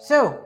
So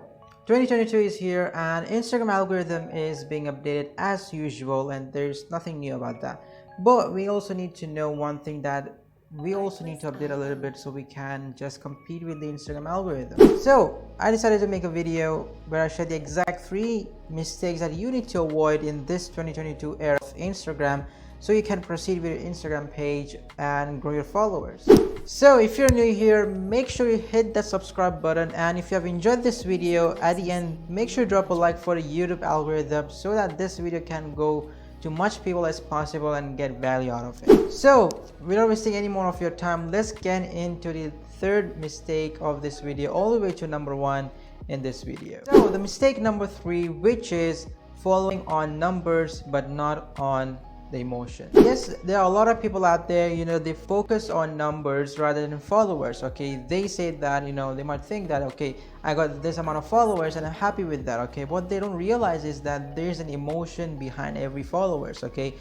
2022 is here and Instagram algorithm is being updated as usual, and there's nothing new about that. But we also need to know one thing, that we also need to update a little bit so we can just compete with the Instagram algorithm. So I decided to make a video where I share the exact 3 mistakes that you need to avoid in this 2022 era of Instagram, so you can proceed with your Instagram page and grow your followers. So if you're new here, make sure you hit that subscribe button, and if you have enjoyed this video, at the end make sure to drop a like for the YouTube algorithm so that this video can go to much people as possible and get value out of it. So without wasting any more of your time, let's get into the third mistake of this video, all the way to number 1 in this video. So the mistake number 3, which is following on numbers but not on the emotion. Yes, there are a lot of people out there, they focus on numbers rather than followers. Okay, they say that, they might think that, okay, I got this amount of followers and I'm happy with that. Okay, what they don't realize is that there's an emotion behind every followers. Okay,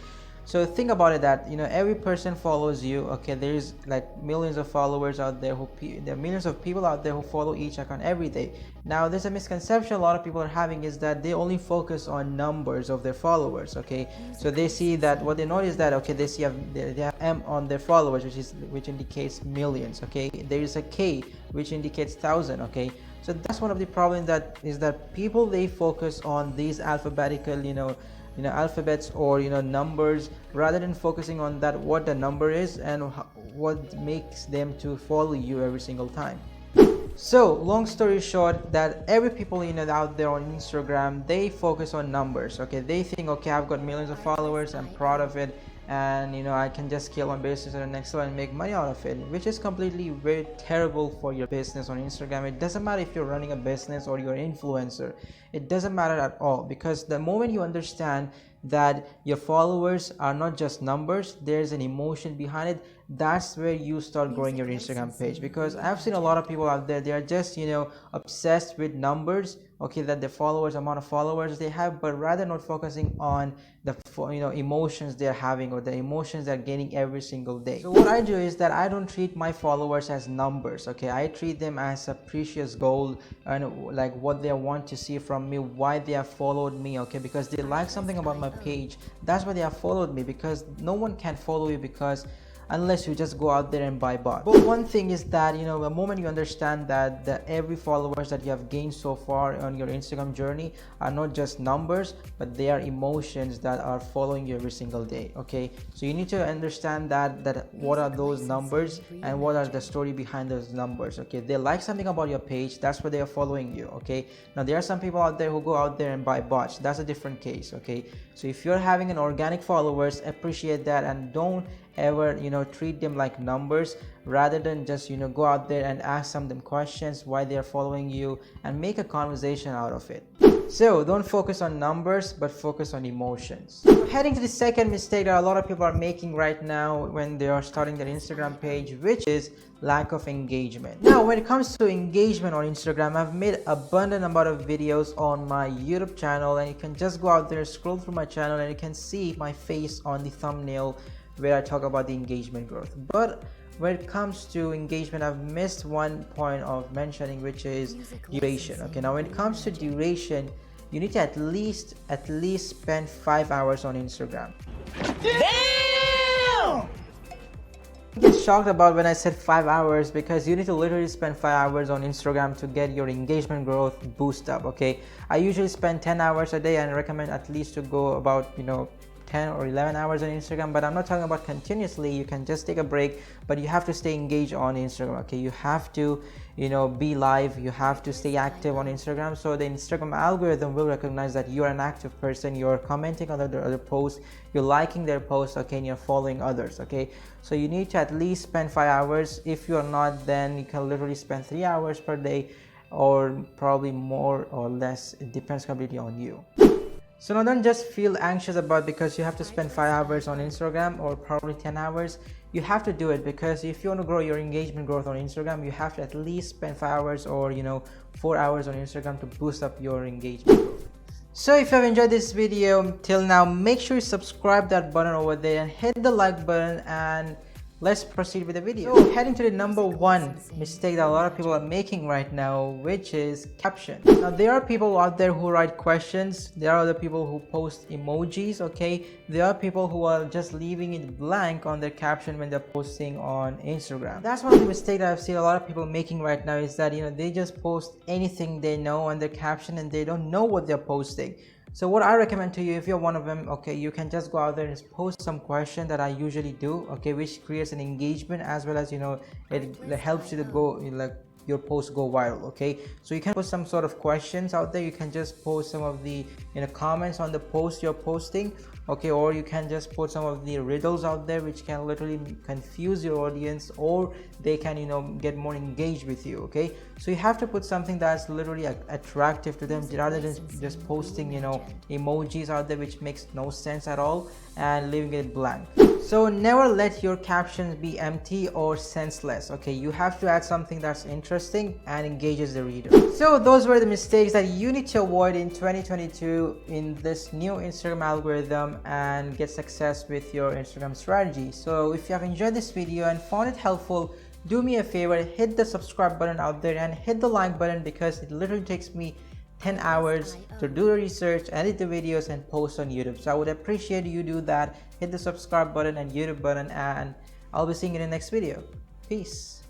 so think about it, that every person follows you. Okay, there's like millions of followers out there there are millions of people out there who follow each account every day. Now there's a misconception a lot of people are having, is that they only focus on numbers of their followers. Okay, so they see that, what they notice that, okay, they see they have M on their followers, which indicates millions. Okay, there is a K which indicates 1,000. Okay, so that's one of the problems, that is that people, they focus on these alphabetical alphabets or numbers, rather than focusing on that, what the number is and what makes them to follow you every single time. So long story short, that every people out there on Instagram, they focus on numbers. Okay, they think, okay, I've got millions of followers, I'm proud of it, and I can just scale my business to the next level and make money out of it, which is completely very terrible for your business on Instagram. It doesn't matter if you're running a business or you're an influencer, it doesn't matter at all, because the moment you understand that your followers are not just numbers, there's an emotion behind it, that's where you start growing your Instagram page. Because I've seen a lot of people out there, they are just obsessed with numbers, okay, that the followers, amount of followers they have, but rather not focusing on the emotions they're having, or the emotions they're gaining every single day. So what I do is that I don't treat my followers as numbers. Okay, I treat them as a precious gold, and like what they want to see from me, why they have followed me. Okay, because they like something about my page, that's why they have followed me. Because no one can follow you unless you just go out there and buy bots. But one thing is that the moment you understand that every followers that you have gained so far on your Instagram journey are not just numbers, but they are emotions that are following you every single day. Okay, so you need to understand that what are those numbers and what are the story behind those numbers. Okay, they like something about your page, that's why they are following you. Okay, now there are some people out there who go out there and buy bots, that's a different case. Okay, so if you're having an organic followers, appreciate that, and don't ever treat them like numbers, rather than just go out there and ask them questions why they are following you and make a conversation out of it. So don't focus on numbers, but focus on emotions. Heading to the second mistake that a lot of people are making right now when they are starting their Instagram page, which is lack of engagement. Now when it comes to engagement on Instagram, I've made abundant amount of videos on my YouTube channel, and you can just go out there, scroll through my channel, and you can see my face on the thumbnail where I talk about the engagement growth. But when it comes to engagement, I've missed one point of mentioning, which is duration. Okay, now when it comes to duration, you need to at least spend 5 hours on Instagram. Damn! I get shocked about when I said 5 hours, because you need to literally spend 5 hours on Instagram to get your engagement growth boost up. Okay, I usually spend 10 hours a day, and I recommend at least to go about 10 or 11 hours on Instagram, but I'm not talking about continuously. You can just take a break, but you have to stay engaged on Instagram. Okay, you have to be live, you have to stay active on Instagram, so the Instagram algorithm will recognize that you're an active person, you're commenting on other posts, you're liking their posts, okay, and you're following others. Okay, so you need to at least spend 5 hours. If you're not, then you can literally spend 3 hours per day, or probably more or less, it depends completely on you. So now don't just feel anxious about because you have to spend 5 hours on Instagram, or probably 10 hours. You have to do it, because if you want to grow your engagement growth on Instagram, you have to at least spend 5 hours or 4 hours on Instagram to boost up your engagement growth. So if you have enjoyed this video till now, make sure you subscribe that button over there and hit the like button, and let's proceed with the video. So heading to the number one mistake that a lot of people are making right now, which is caption. Now there are people out there who write questions, there are other people who post emojis, okay, there are people who are just leaving it blank on their caption when they're posting on Instagram. That's one of the mistakes that I've seen a lot of people making right now, is that they just post anything they know on their caption and they don't know what they're posting. So what I recommend to you, if you're one of them, okay, you can just go out there and post some question that I usually do, okay, which creates an engagement, as well as it helps you to go, like, your post go viral. Okay, so you can put some sort of questions out there, you can just post some of the comments on the post you're posting, okay, or you can just put some of the riddles out there which can literally confuse your audience, or they can get more engaged with you. Okay, so you have to put something that's literally attractive to them, rather than just posting emojis out there which makes no sense at all and leaving it blank. So never let your captions be empty or senseless. Okay, you have to add something that's interesting and engages the reader. So those were the mistakes that you need to avoid in 2022 in this new Instagram algorithm, and get success with your Instagram strategy. So if you have enjoyed this video and found it helpful, do me a favor, hit the subscribe button out there and hit the like button, because it literally takes me 10 hours to do the research, edit the videos and post on YouTube. So I would appreciate you do that. Hit the subscribe button and YouTube button, and I'll be seeing you in the next video. Peace.